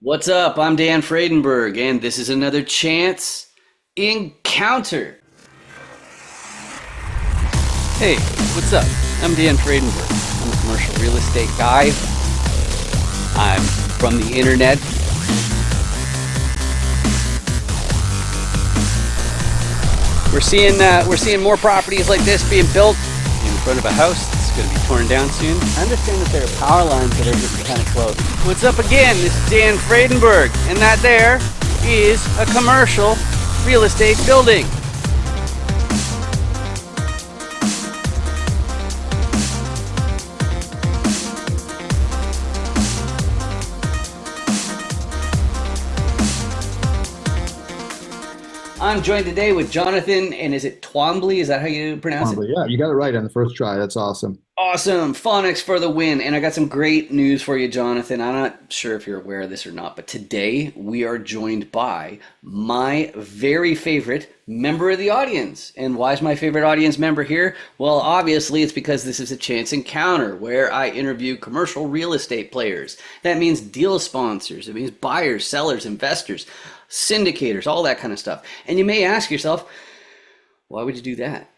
What's up? I'm Dan Fredenberg, and this is another Chance Encounter. Hey, what's up? I'm Dan Fredenberg. I'm a commercial real estate guy. I'm from the internet. We're seeing more properties like this being built in front of a house that's going to be torn down soon. I understand that there are power lines that are getting kind of close. What's up again? This is Dan Fredenberg, and that there is a commercial real estate building. I'm joined today with Jonathan, and is it Twombly? Is that how you pronounce it? Twombly. Yeah, you got it right on the first try. That's awesome. Awesome. Phonics for the win. And I got some great news for you, Jonathan. I'm not sure if you're aware of this or not, but today we are joined by my very favorite member of the audience. And why is my favorite audience member here? Well, obviously, it's because this is a chance encounter where I interview commercial real estate players. That means deal sponsors, it means buyers, sellers, investors, syndicators, all that kind of stuff. And you may ask yourself, why would you do that?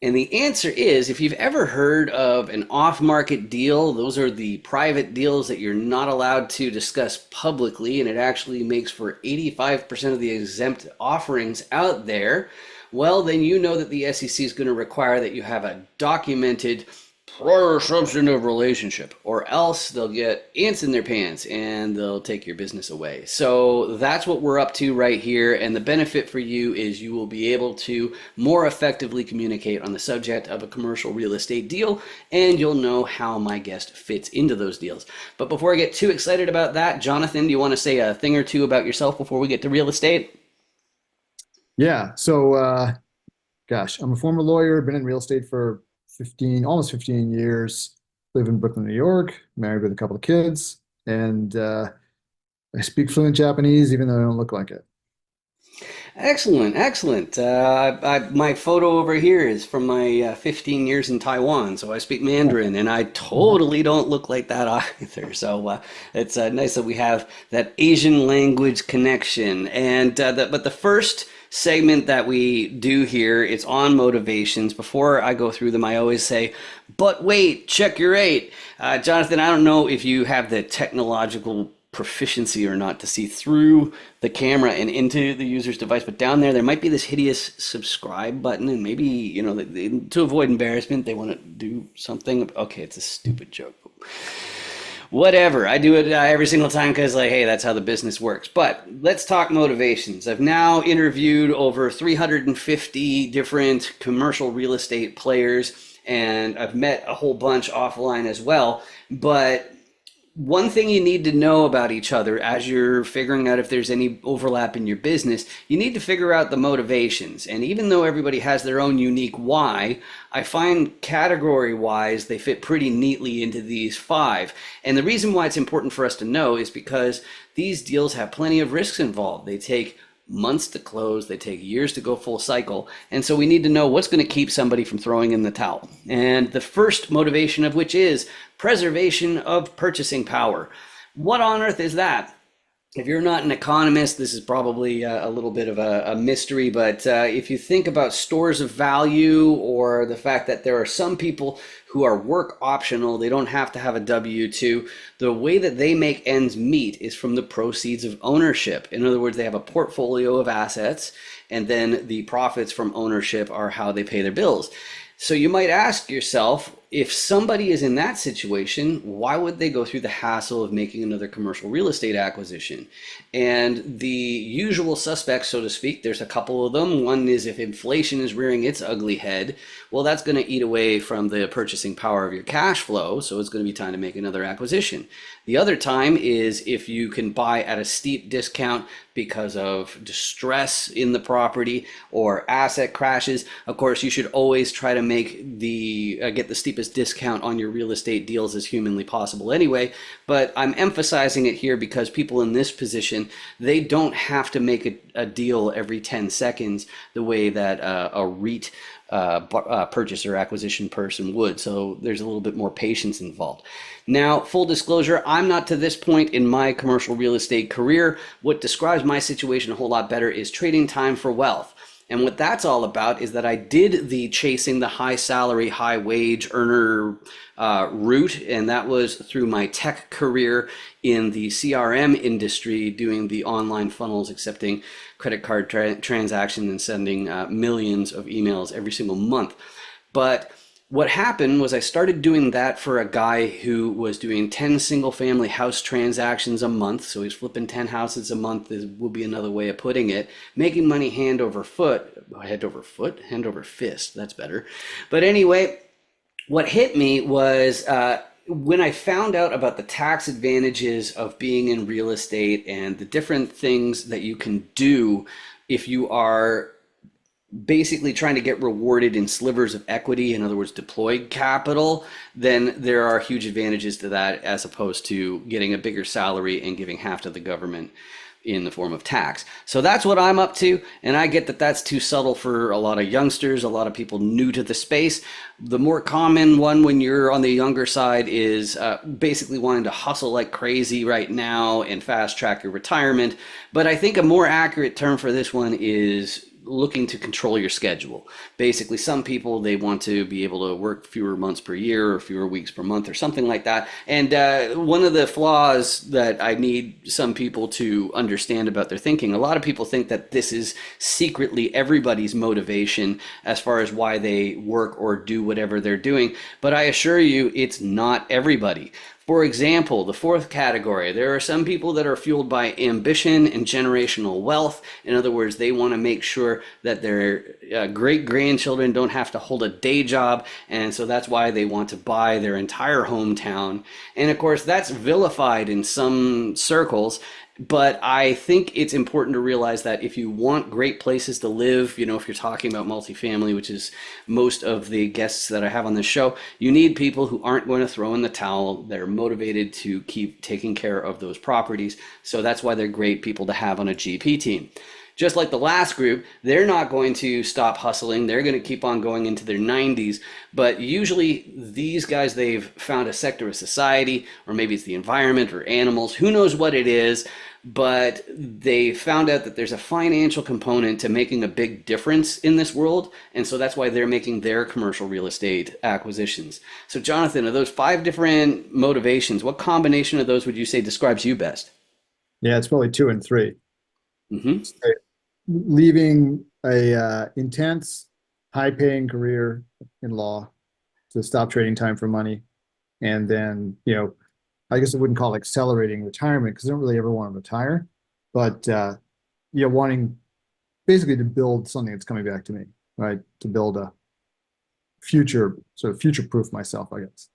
And the answer is, if you've ever heard of an off-market deal, those are the private deals that you're not allowed to discuss publicly, and it actually makes for 85% of the exempt offerings out there. Well, then you know that the SEC is going to require that you have a documented prior substantive relationship, or else they'll get ants in their pants and they'll take your business away. So that's what we're up to right here. And the benefit for you is you will be able to more effectively communicate on the subject of a commercial real estate deal, and you'll know how my guest fits into those deals. But before I get too excited about that, Jonathan, do you want to say a thing or two about yourself before we get to real estate? Yeah. Gosh, I'm a former lawyer, been in real estate for 15, almost 15 years, live in Brooklyn, New York, married with a couple of kids, and I speak fluent Japanese, even though I don't look like it. Excellent, excellent. My photo over here is from my 15 years in Taiwan, so I speak Mandarin, and I totally don't look like that either. So it's nice that we have that Asian language connection. And but the first segment that we do here, it's on motivations. Before I go through them, I always say, "But wait, check your eight." Jonathan, I don't know if you have the technological proficiency or not to see through the camera and into the user's device, but down there might be this hideous subscribe button, and maybe to avoid embarrassment they want to do something. Okay, it's a stupid joke, whatever. I do it every single time because, like, hey, that's how the business works. But let's talk motivations. I've now interviewed over 350 different commercial real estate players, and I've met a whole bunch offline as well. But one thing you need to know about each other as you're figuring out if there's any overlap in your business, you need to figure out the motivations. And even though everybody has their own unique why, I find category wise they fit pretty neatly into these five. And the reason why it's important for us to know is because these deals have plenty of risks involved. They take months to close, they take years to go full cycle, and so we need to know what's going to keep somebody from throwing in the towel. And the first motivation of which is preservation of purchasing power. What on earth is that? If you're not an economist, this is probably a little bit of a mystery, but if you think about stores of value, or the fact that there are some people who are work optional, they don't have to have a W-2, the way that they make ends meet is from the proceeds of ownership. In other words, they have a portfolio of assets, and then the profits from ownership are how they pay their bills. So you might ask yourself, if somebody is in that situation, why would they go through the hassle of making another commercial real estate acquisition? And the usual suspects, so to speak, there's a couple of them. One is if inflation is rearing its ugly head, well, that's going to eat away from the purchasing power of your cash flow, so it's going to be time to make another acquisition. The other time is if you can buy at a steep discount because of distress in the property or asset crashes. Of course, you should always try to make get the steepest discount on your real estate deals as humanly possible anyway, but I'm emphasizing it here because people in this position, they don't have to make a deal every 10 seconds the way that a REIT purchaser acquisition person would. So there's a little bit more patience involved. Now, full disclosure, I'm not to this point in my commercial real estate career. What describes my situation a whole lot better is trading time for wealth. And what that's all about is that I did the chasing the high salary, high wage earner route, and that was through my tech career in the CRM industry, doing the online funnels, accepting credit card transactions, and sending millions of emails every single month. But what happened was I started doing that for a guy who was doing 10 single family house transactions a month. So he's flipping 10 houses a month, will be another way of putting it, making money hand over fist. That's better. But anyway, what hit me was when I found out about the tax advantages of being in real estate and the different things that you can do if you are basically trying to get rewarded in slivers of equity, in other words, deployed capital, then there are huge advantages to that as opposed to getting a bigger salary and giving half to the government in the form of tax. So that's what I'm up to. And I get that that's too subtle for a lot of youngsters, a lot of people new to the space. The more common one when you're on the younger side is basically wanting to hustle like crazy right now and fast track your retirement. But I think a more accurate term for this one is looking to control your schedule. Basically, some people, they want to be able to work fewer months per year or fewer weeks per month or something like that. And one of the flaws that I need some people to understand about their thinking, a lot of people think that this is secretly everybody's motivation as far as why they work or do whatever they're doing. But I assure you, it's not everybody. For example, the fourth category, there are some people that are fueled by ambition and generational wealth. In other words, they want to make sure that their great grandchildren don't have to hold a day job. And so that's why they want to buy their entire hometown. And of course, that's vilified in some circles. But I think it's important to realize that if you want great places to live, if you're talking about multifamily, which is most of the guests that I have on this show, you need people who aren't going to throw in the towel. They're motivated to keep taking care of those properties. So that's why they're great people to have on a GP team. Just like the last group, they're not going to stop hustling. They're going to keep on going into their 90s. But usually these guys, they've found a sector of society, or maybe it's the environment or animals, who knows what it is, but they found out that there's a financial component to making a big difference in this world. And so that's why they're making their commercial real estate acquisitions. So Jonathan, of those five different motivations, what combination of those would you say describes you best? Yeah, it's probably two and three. Hmm. Leaving a intense, high-paying career in law to stop trading time for money, and then I guess I wouldn't call it accelerating retirement because I don't really ever want to retire, but wanting basically to build something that's coming back to me, right? To build a future, sort of future-proof myself, I guess.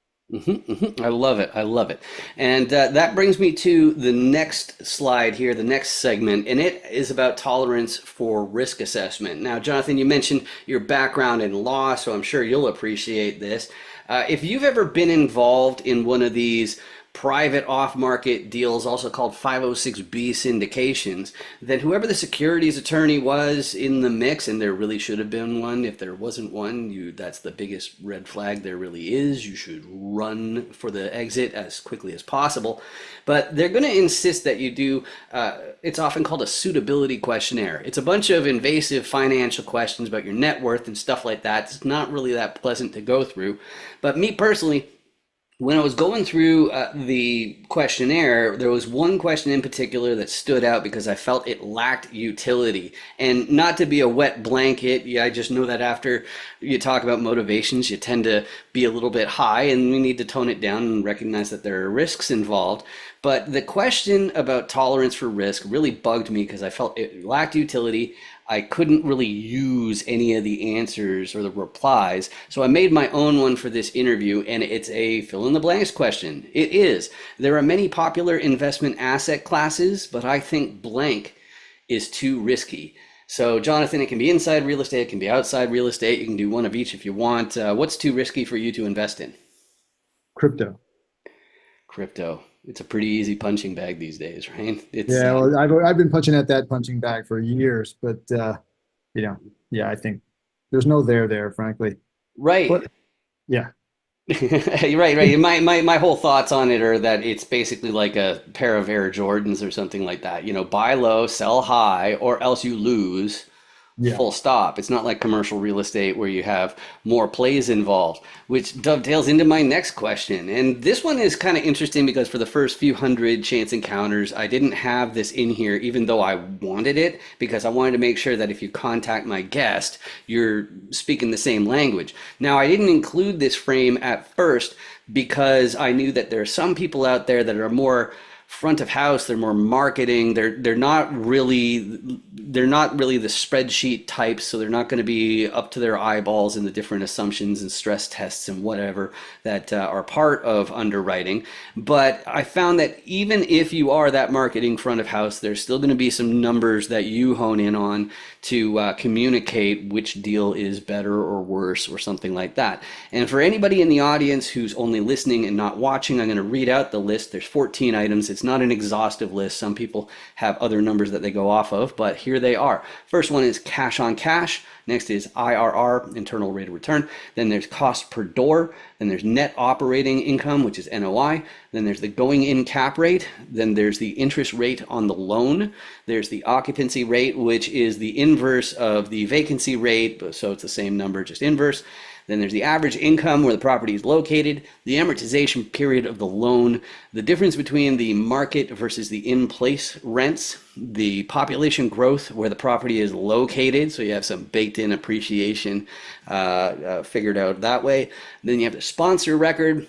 I love it. I love it. And that brings me to the next slide here, the next segment, and it is about tolerance for risk assessment. Now, Jonathan, you mentioned your background in law, so I'm sure you'll appreciate this. If you've ever been involved in one of these private off-market deals, also called 506B syndications, then whoever the securities attorney was in the mix, and there really should have been one. If there wasn't one, that's the biggest red flag there really is. You should run for the exit as quickly as possible. But they're going to insist that you do, it's often called a suitability questionnaire. It's a bunch of invasive financial questions about your net worth and stuff like that. It's not really that pleasant to go through. But me personally, when I was going through the questionnaire, there was one question in particular that stood out because I felt it lacked utility. And not to be a wet blanket, yeah, I just know that after you talk about motivations, you tend to be a little bit high, and we need to tone it down and recognize that there are risks involved. But the question about tolerance for risk really bugged me because I felt it lacked utility. I couldn't really use any of the answers or the replies. So I made my own one for this interview, and it's a fill in the blanks question. It is. There are many popular investment asset classes, but I think blank is too risky. So, Jonathan, it can be inside real estate, it can be outside real estate. You can do one of each if you want. What's too risky for you to invest in? Crypto. Crypto. It's a pretty easy punching bag these days, right? It's Yeah, well, I've been punching at that punching bag for years, but you know, yeah, I think There's no there, frankly. Right. But yeah, Right, right. My whole thoughts on it are that it's basically like a pair of Air Jordans or something like that. Buy low, sell high, or else you lose. yeah. Full stop. It's not like commercial real estate where you have more plays involved, which dovetails into my next question. And this one is kind of interesting because for the first few hundred chance encounters, I didn't have this in here, even though I wanted it, because I wanted to make sure that if you contact my guest, you're speaking the same language. Now, I didn't include this frame at first because I knew that there are some people out there that are more front of house, they're more marketing, they're not really the spreadsheet types, so they're not going to be up to their eyeballs in the different assumptions and stress tests and whatever that are part of underwriting. But I found that even if you are that marketing front of house, there's still going to be some numbers that you hone in on to communicate which deal is better or worse or something like that. And for anybody in the audience who's only listening and not watching, I'm going to read out the list. There's 14 items. It's not an exhaustive list. Some people have other numbers that they go off of, but here they are. First one is cash on cash. Next is IRR, internal rate of return. Then there's cost per door. Then there's net operating income, which is NOI. Then there's the going in cap rate. Then there's the interest rate on the loan. There's the occupancy rate, which is the inverse of the vacancy rate. So it's the same number, just inverse. Then there's the average income where the property is located, the amortization period of the loan, the difference between the market versus the in-place rents, the population growth where the property is located, so you have some baked-in appreciation figured out that way. Then you have the sponsor record,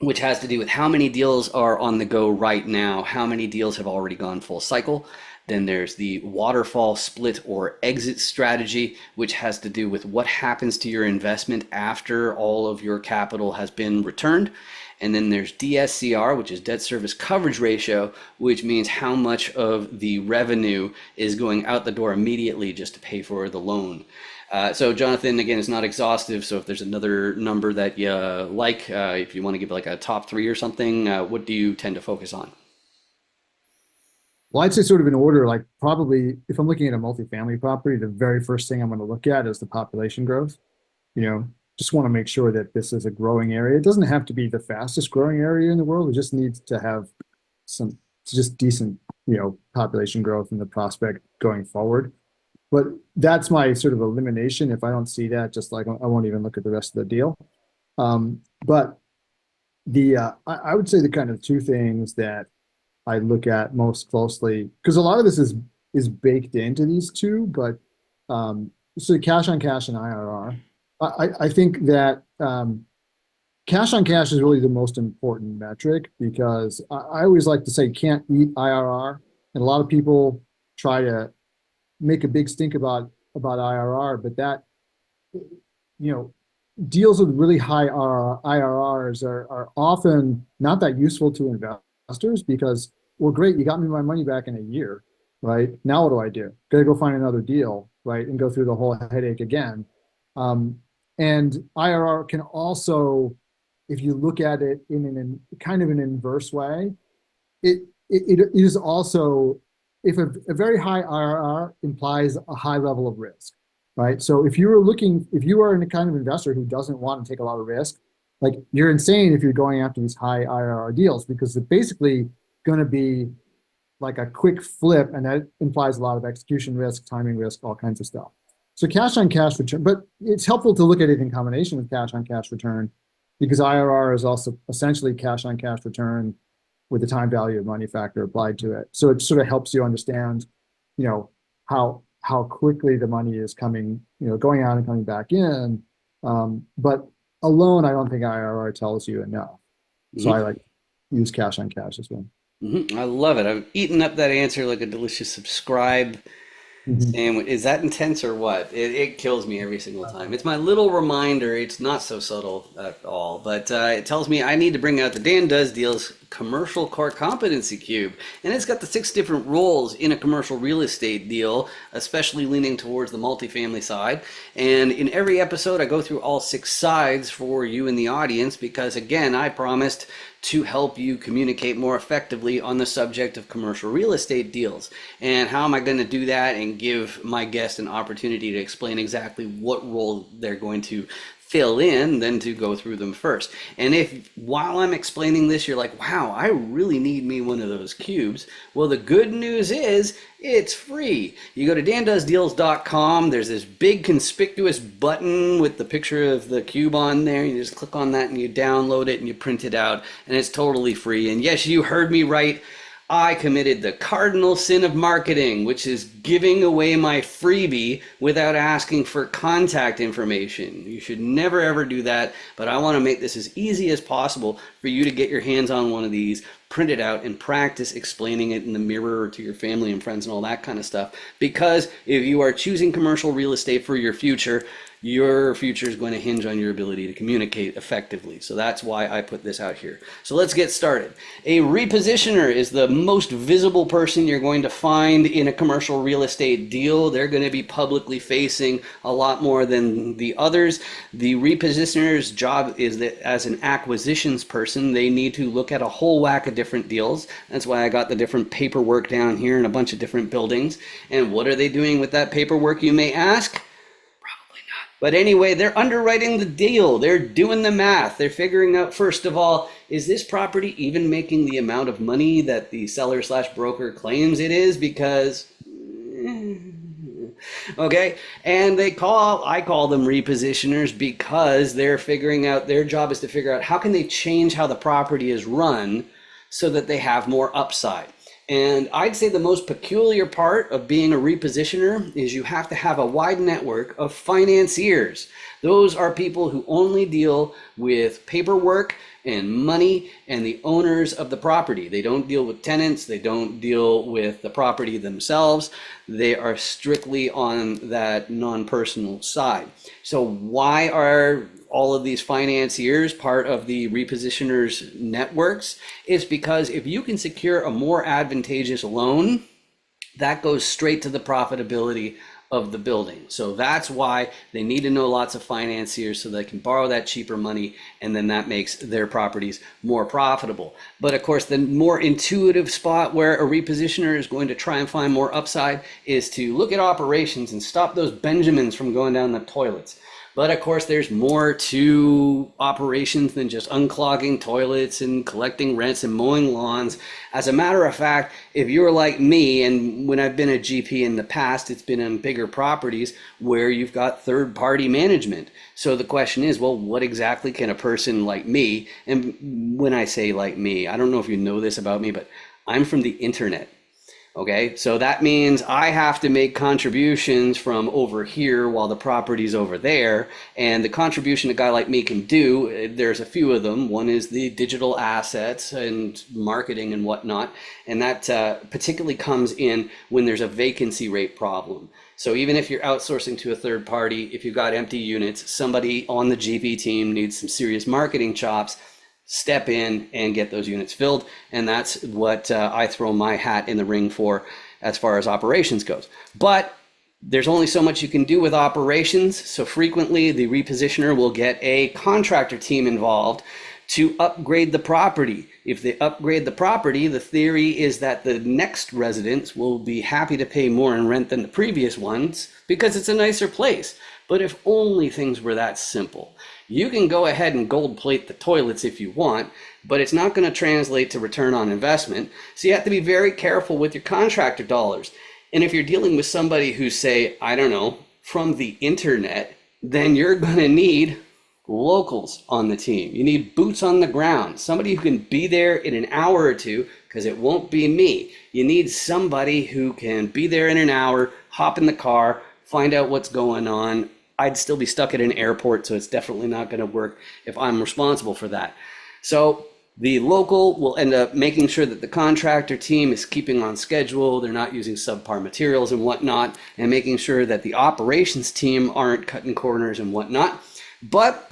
which has to do with how many deals are on the go right now, how many deals have already gone full cycle. Then there's the waterfall split or exit strategy, which has to do with what happens to your investment after all of your capital has been returned. And then there's DSCR, which is debt service coverage ratio, which means how much of the revenue is going out the door immediately just to pay for the loan. So Jonathan, again, it's not exhaustive. So if there's another number that you like, if you want to give like a top three or something, what do you tend to focus on? Well, I'd say sort of in order, like probably if I'm looking at a multifamily property, the very first thing I'm going to look at is the population growth. You know, just want to make sure that this is a growing area. It doesn't have to be the fastest growing area in the world. It just needs to have some just decent, population growth in the prospect going forward. But that's my sort of elimination. If I don't see that, just like I won't even look at the rest of the deal. But I would say the kind of two things that I look at most closely, because a lot of this is baked into these two, but so cash on cash and IRR. I think that cash on cash is really the most important metric because I always like to say can't eat IRR, and a lot of people try to make a big stink about IRR, but that you know deals with really high IRRs are often not that useful to investors because, well, great, you got me my money back in a year, right? Now what do? Gotta go find another deal, right? And go through the whole headache again. And IRR can also, if you look at it in kind of an inverse way, it is also, if a very high IRR implies a high level of risk, right? So if you are in a kind of investor who doesn't want to take a lot of risk, like you're insane if you're going after these high IRR deals because it's basically going to be like a quick flip, and that implies a lot of execution risk, timing risk, all kinds of stuff. So cash on cash return, but it's helpful to look at it in combination with cash on cash return because IRR is also essentially cash on cash return with the time value of money factor applied to it. So it sort of helps you understand, how quickly the money is coming, going out and coming back in. But alone, I don't think IRR tells you enough. So I Mhm. like use cash on cash as well. I love it. I've eaten up that answer like a delicious subscribe Mhm. sandwich. Is that intense or what? It kills me every single time. It's my little reminder. It's not so subtle at all, but it tells me I need to bring out the Dan Does Deals Commercial Core Competency Cube. And it's got the 6 different roles in a commercial real estate deal, especially leaning towards the multifamily side. And in every episode, I go through all 6 sides for you in the audience because, again, I promised to help you communicate more effectively on the subject of commercial real estate deals. And how am I going to do that and give my guest an opportunity to explain exactly what role they're going to fill in than to go through them first. And if while I'm explaining this, you're like, wow, I really need me one of those cubes. Well, the good news is it's free. You go to dandoesdeals.com. There's this big conspicuous button with the picture of the cube on there. You just click on that and you download it and you print it out, and it's totally free. And yes, you heard me right. I committed the cardinal sin of marketing, which is giving away my freebie without asking for contact information. You should never ever do that, but I want to make this as easy as possible for you to get your hands on one of these, print it out, and practice explaining it in the mirror to your family and friends and all that kind of stuff. Because if you are choosing commercial real estate for your future is going to hinge on your ability to communicate effectively. So that's why I put this out here. So let's get started. A repositioner is the most visible person you're going to find in a commercial real estate deal. They're going to be publicly facing a lot more than the others. The repositioner's job is that as an acquisitions person, they need to look at a whole whack of different deals. That's why I got the different paperwork down here in a bunch of different buildings. And what are they doing with that paperwork, you may ask? But anyway, they're underwriting the deal. They're doing the math. They're figuring out, first of all, is this property even making the amount of money that the seller slash broker claims it is? Because, okay. And I call them repositioners because they're figuring out, their job is to figure out how can they change how the property is run so that they have more upside. And I'd say the most peculiar part of being a repositioner is you have to have a wide network of financiers. Those are people who only deal with paperwork and money and the owners of the property. They don't deal with tenants. They don't deal with the property themselves. They are strictly on that non-personal side. So why are all of these financiers part of the repositioners networks? Is because if you can secure a more advantageous loan, that goes straight to the profitability of the building. So that's why they need to know lots of financiers so they can borrow that cheaper money, and then that makes their properties more profitable. But of course, the more intuitive spot where a repositioner is going to try and find more upside is to look at operations and stop those Benjamins from going down the toilets. But of course, there's more to operations than just unclogging toilets and collecting rents and mowing lawns. As a matter of fact, if you're like me, and when I've been a GP in the past, it's been on bigger properties where you've got third-party management. So the question is, well, what exactly can a person like me, and when I say like me, I don't know if you know this about me, but I'm from the internet. Okay, so that means I have to make contributions from over here while the property's over there. And the contribution a guy like me can do, there's a few of them. One is the digital assets and marketing and whatnot. And that particularly comes in when there's a vacancy rate problem. So even if you're outsourcing to a third party, if you've got empty units, somebody on the GP team needs some serious marketing chops. Step in and get those units filled. And that's what I throw my hat in the ring for as far as operations goes. But there's only so much you can do with operations. So frequently the repositioner will get a contractor team involved to upgrade the property. If they upgrade the property, the theory is that the next residents will be happy to pay more in rent than the previous ones because it's a nicer place. But if only things were that simple. You can go ahead and gold plate the toilets if you want, but it's not going to translate to return on investment. So you have to be very careful with your contractor dollars. And if you're dealing with somebody who's, say, I don't know, from the internet, then you're going to need locals on the team. You need boots on the ground, somebody who can be there in an hour or two, because it won't be me. You need somebody who can be there in an hour, hop in the car, find out what's going on. I'd still be stuck at an airport, so it's definitely not going to work if I'm responsible for that. So the local will end up making sure that the contractor team is keeping on schedule, they're not using subpar materials and whatnot, and making sure that the operations team aren't cutting corners and whatnot. But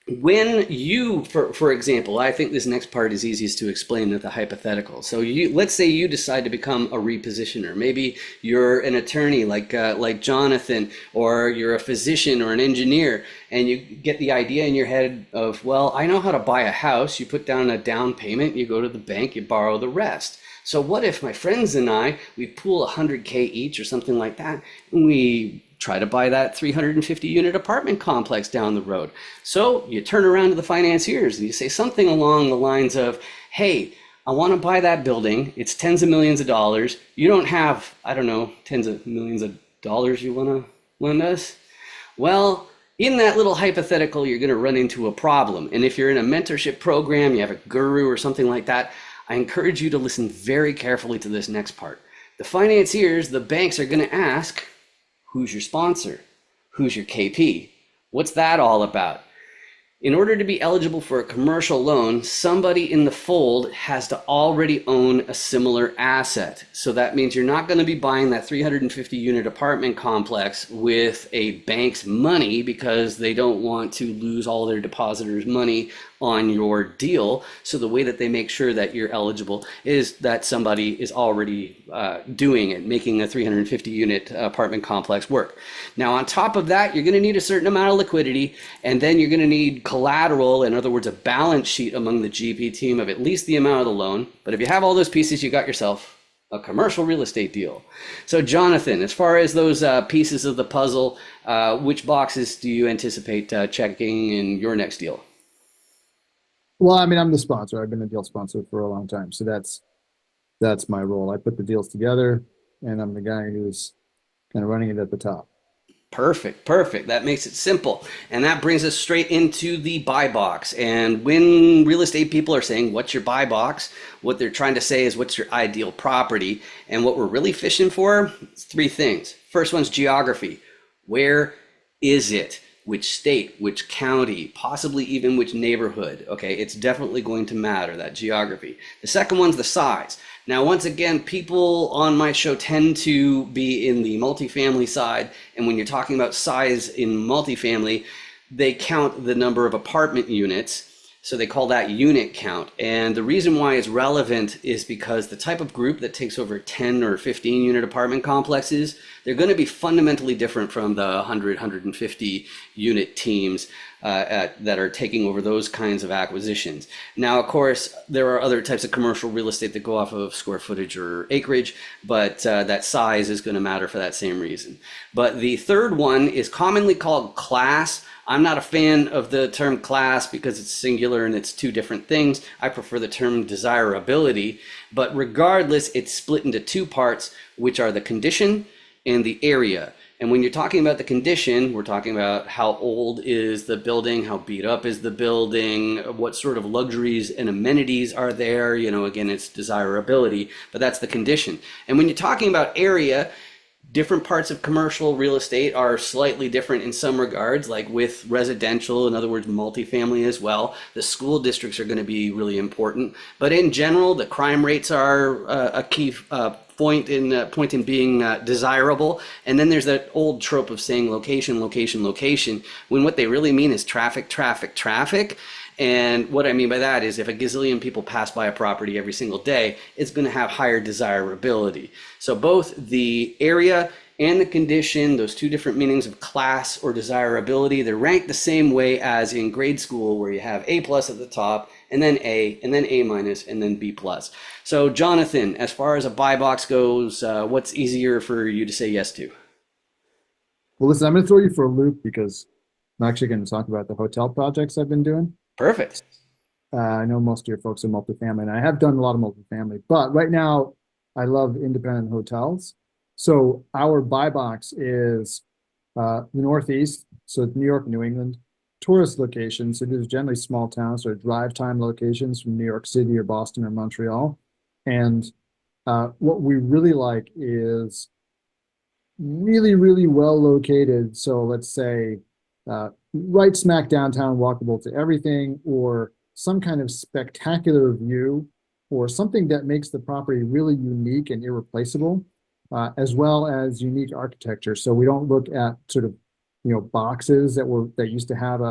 when you, for example, I think this next part is easiest to explain with a hypothetical. So you, let's say you decide to become a repositioner. Maybe you're an attorney like Jonathan, or you're a physician or an engineer, and you get the idea in your head of, well, I know how to buy a house. You put down a down payment, you go to the bank, you borrow the rest. So what if my friends and we pool 100K each or something like that, and we try to buy that 350 unit apartment complex down the road? So you turn around to the financiers and you say something along the lines of, hey, I want to buy that building. It's tens of millions of dollars. You don't have, I don't know, tens of millions of dollars you want to lend us? Well, in that little hypothetical, you're going to run into a problem. And if you're in a mentorship program, you have a guru or something like that, I encourage you to listen very carefully to this next part. The financiers, the banks, are going to ask, who's your sponsor? Who's your KP? What's that all about? In order to be eligible for a commercial loan, somebody in the fold has to already own a similar asset. So that means you're not going to be buying that 350 unit apartment complex with a bank's money, because they don't want to lose all their depositors' money on your deal. So the way that they make sure that you're eligible is that somebody is already doing it, making a 350 unit apartment complex work. Now, on top of that, you're going to need a certain amount of liquidity, and then you're going to need collateral, in other words, a balance sheet among the GP team of at least the amount of the loan. But if you have all those pieces, you got yourself a commercial real estate deal. So, Jonathan, as far as those pieces of the puzzle, which boxes do you anticipate checking in your next deal? Well, I mean, I'm the sponsor. I've been a deal sponsor for a long time, so that's my role. I put the deals together, and I'm the guy who's kind of running it at the top. Perfect, perfect. That makes it simple. And that brings us straight into the buy box. And when real estate people are saying, what's your buy box? What they're trying to say is, what's your ideal property? And what we're really fishing for is three things. First one's geography. Where is it? Which state, which county, possibly even which neighborhood? Okay, it's definitely going to matter, that geography. The second one's the size. Now, once again, people on my show tend to be in the multifamily side, and when you're talking about size in multifamily, they count the number of apartment units. So they call that unit count. And the reason why it's relevant is because the type of group that takes over 10 or 15 unit apartment complexes, they're going to be fundamentally different from the 100, 150 unit teams that are taking over those kinds of acquisitions. Now, of course, there are other types of commercial real estate that go off of square footage or acreage, but that size is going to matter for that same reason. But the third one is commonly called class. I'm not a fan of the term class because it's singular and it's two different things. I prefer the term desirability. But regardless, it's split into two parts, which are the condition and the area. And when you're talking about the condition, we're talking about how old is the building, how beat up is the building, what sort of luxuries and amenities are there. You know, again, it's desirability, but that's the condition. And when you're talking about area, different parts of commercial real estate are slightly different in some regards, like with residential, in other words, multifamily as well. The school districts are going to be really important. But in general, the crime rates are a key point in being desirable. And then there's that old trope of saying location, location, location, when what they really mean is traffic, traffic, traffic. And what I mean by that is, if a gazillion people pass by a property every single day, it's going to have higher desirability. So both the area and the condition, those two different meanings of class or desirability, they're ranked the same way as in grade school, where you have A plus at the top, and then A minus, and then B plus. So Jonathan, as far as a buy box goes, what's easier for you to say yes to? Well, listen, I'm going to throw you for a loop because I'm actually going to talk about the hotel projects I've been doing. Perfect. I know most of your folks are multifamily, and I have done a lot of multifamily, but right now I love independent hotels. So our buy box is the Northeast, so New York, New England, tourist locations. So there's generally small towns or drive time locations from New York City or Boston or Montreal. And what we really like is really, really well located. So let's say right smack downtown, walkable to everything, or some kind of spectacular view, or something that makes the property really unique and irreplaceable, as well as unique architecture. So we don't look at sort of, boxes that used to have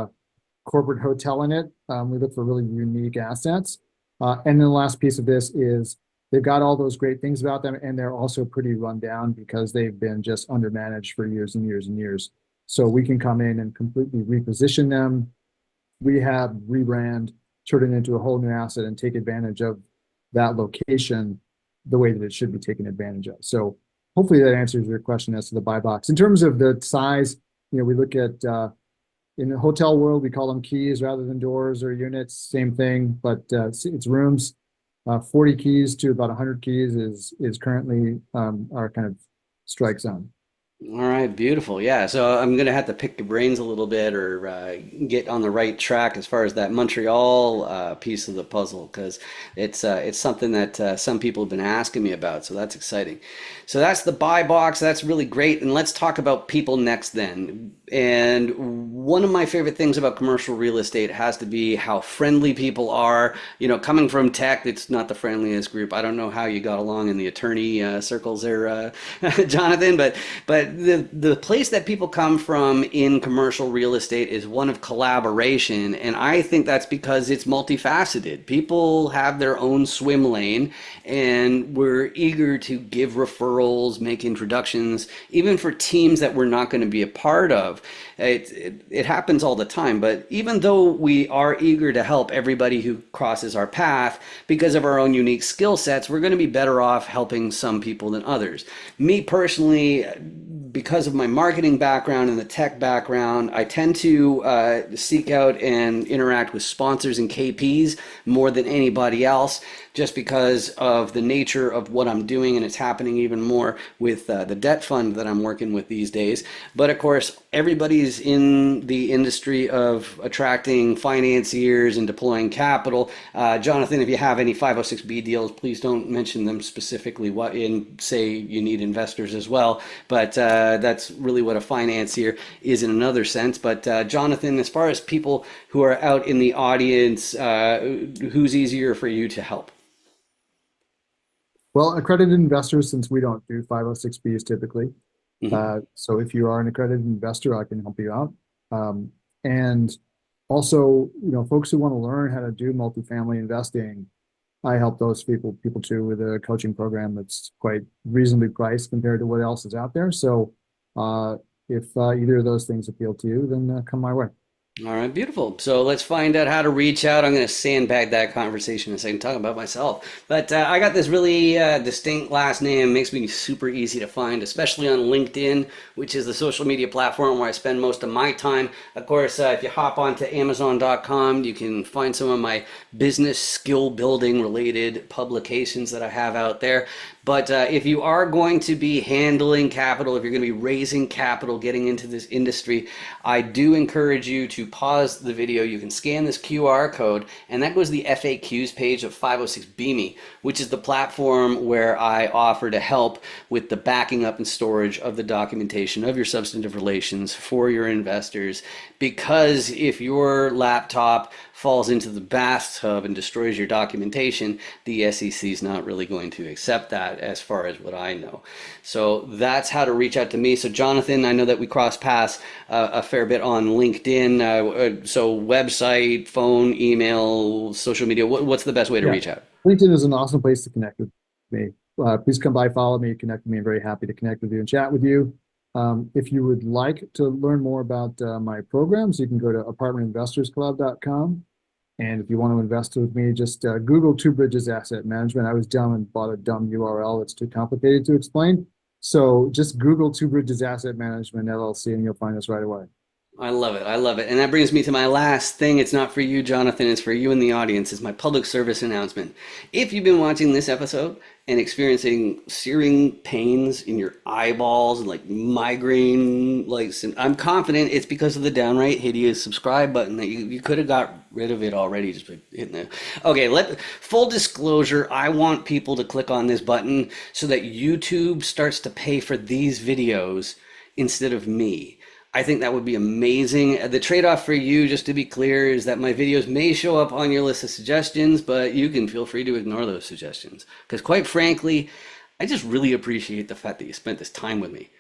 corporate hotel in it. We look for really unique assets. And then the last piece of this is they've got all those great things about them, and they're also pretty run down because they've been just undermanaged for years and years and years. So we can come in and completely reposition them, rehab, rebrand, turn it into a whole new asset and take advantage of that location the way that it should be taken advantage of. So hopefully that answers your question as to the buy box. In terms of the size, we look at in the hotel world, we call them keys rather than doors or units, same thing, but it's rooms. 40 keys to about 100 keys is currently our kind of strike zone. All right, beautiful. Yeah, so I'm gonna have to pick your brains a little bit or get on the right track as far as that Montreal piece of the puzzle because it's something that some people have been asking me about. So that's exciting. So that's the buy box. That's really great. And let's talk about people next then. And one of my favorite things about commercial real estate has to be how friendly people are. You know, coming from tech, it's not the friendliest group. I don't know how you got along in the attorney circles there, Jonathan, but the place that people come from in commercial real estate is one of collaboration, and I think that's because it's multifaceted. People have their own swim lane, and we're eager to give referrals, make introductions, even for teams that we're not going to be a part of. It happens all the time, but even though we are eager to help everybody who crosses our path because of our own unique skill sets, we're going to be better off helping some people than others. Me personally, because of my marketing background and the tech background, I tend to seek out and interact with sponsors and KPs more than anybody else, just because of the nature of what I'm doing, and it's happening even more with the debt fund that I'm working with these days. But of course, everybody's in the industry of attracting financiers and deploying capital. Jonathan, if you have any 506B deals, please don't mention them specifically. What in say you need investors as well, but that's really what a financier is in another sense. But Jonathan, as far as people who are out in the audience, who's easier for you to help? Well, accredited investors, since we don't do 506Bs typically. Mhm. So if you are an accredited investor, I can help you out. And also, folks who want to learn how to do multifamily investing, I help those people too with a coaching program that's quite reasonably priced compared to what else is out there. So if either of those things appeal to you, then come my way. All right, beautiful. So let's find out how to reach out. I'm going to sandbag that conversation in a second, talk about myself. But I got this really distinct last name, makes me super easy to find, especially on LinkedIn, which is the social media platform where I spend most of my time. Of course, if you hop onto Amazon.com, you can find some of my business skill building related publications that I have out there. But if you are going to be handling capital, if you're going to be raising capital, getting into this industry, I do encourage you to pause the video. You can scan this QR code, and that goes to the FAQs page of 506 BME, which is the platform where I offer to help with the backing up and storage of the documentation of your substantive relations for your investors. Because if your laptop falls into the bathtub and destroys your documentation, the SEC is not really going to accept that as far as what I know. So that's how to reach out to me. So Jonathan, I know that we cross paths a fair bit on LinkedIn. So website, phone, email, social media, what's the best way to Yeah, reach out? LinkedIn is an awesome place to connect with me. Please come by, follow me, connect with me. I'm very happy to connect with you and chat with you. If you would like to learn more about my programs, you can go to apartmentinvestorsclub.com. And if you want to invest with me, just Google Two Bridges Asset Management. I was dumb and bought a dumb URL. It's too complicated to explain. So just Google Two Bridges Asset Management LLC and you'll find us right away. I love it. I love it. And that brings me to my last thing. It's not for you, Jonathan. It's for you in the audience. It's my public service announcement. If you've been watching this episode and experiencing searing pains in your eyeballs and like migraine, I'm confident it's because of the downright hideous subscribe button that you could have got rid of it already just by hitting it. Okay, full disclosure, I want people to click on this button so that YouTube starts to pay for these videos instead of me. I think that would be amazing. The trade-off for you, just to be clear, is that my videos may show up on your list of suggestions, but you can feel free to ignore those suggestions. Because quite frankly, I just really appreciate the fact that you spent this time with me.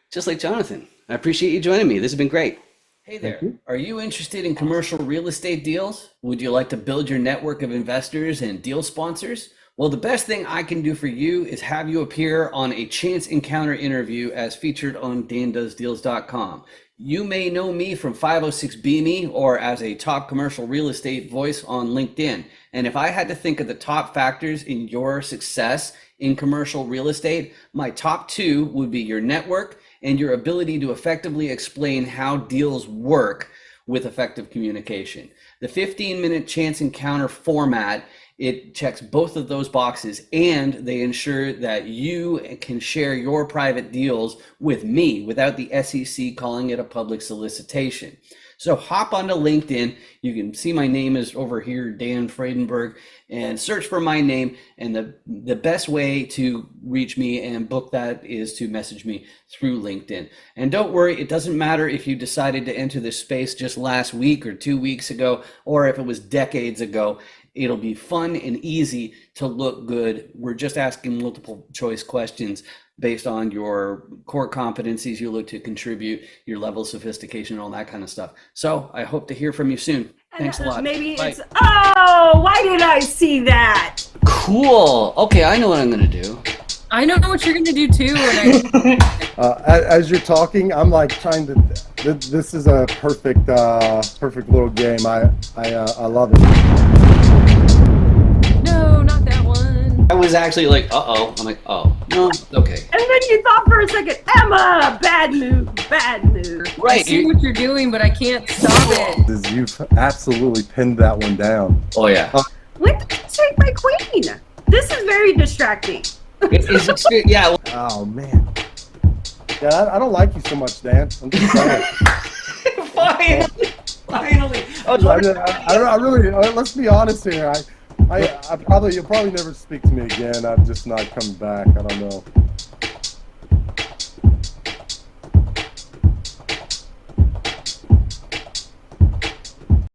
Just like Jonathan, I appreciate you joining me. This has been great. Hey Thank there. you. Are you interested in commercial real estate deals? Would you like to build your network of investors and deal sponsors? Well, the best thing I can do for you is have you appear on a chance encounter interview as featured on dandoesdeals.com. You may know me from 506 Me or as a top commercial real estate voice on LinkedIn. And if I had to think of the top factors in your success in commercial real estate, my top two would be your network and your ability to effectively explain how deals work with effective communication. The 15-minute chance encounter format, it checks both of those boxes, and they ensure that you can share your private deals with me without the SEC calling it a public solicitation. So hop onto LinkedIn. You can see my name is over here, Dan Friedenberg, and search for my name. And the best way to reach me and book that is to message me through LinkedIn. And don't worry, it doesn't matter if you decided to enter this space just last week or 2 weeks ago, or if it was decades ago. It'll be fun and easy to look good. We're just asking multiple choice questions based on your core competencies you look to contribute, your level of sophistication, and all that kind of stuff. So I hope to hear from you soon. Thanks a lot. Maybe Bye. it's, oh, why did I see that? Cool. Okay, I know what I'm going to do. I know what you're gonna do too, and As you're talking, I'm like trying to. This is a perfect, perfect little game. I love it. no, not that one. I was actually like, uh-oh. I'm like, oh, no, okay. And then you thought for a second, Emma, bad move, bad move. I Right. see what you're doing, but I can't stop it. You've absolutely pinned that one down. Oh, yeah. When did you take my queen? This is very distracting. Yeah. Well, Oh man. Yeah, I don't like you so much, Dan. I'm just saying. finally. I really. Let's be honest here. You'll probably never speak to me again. I'm just not coming back. I don't know.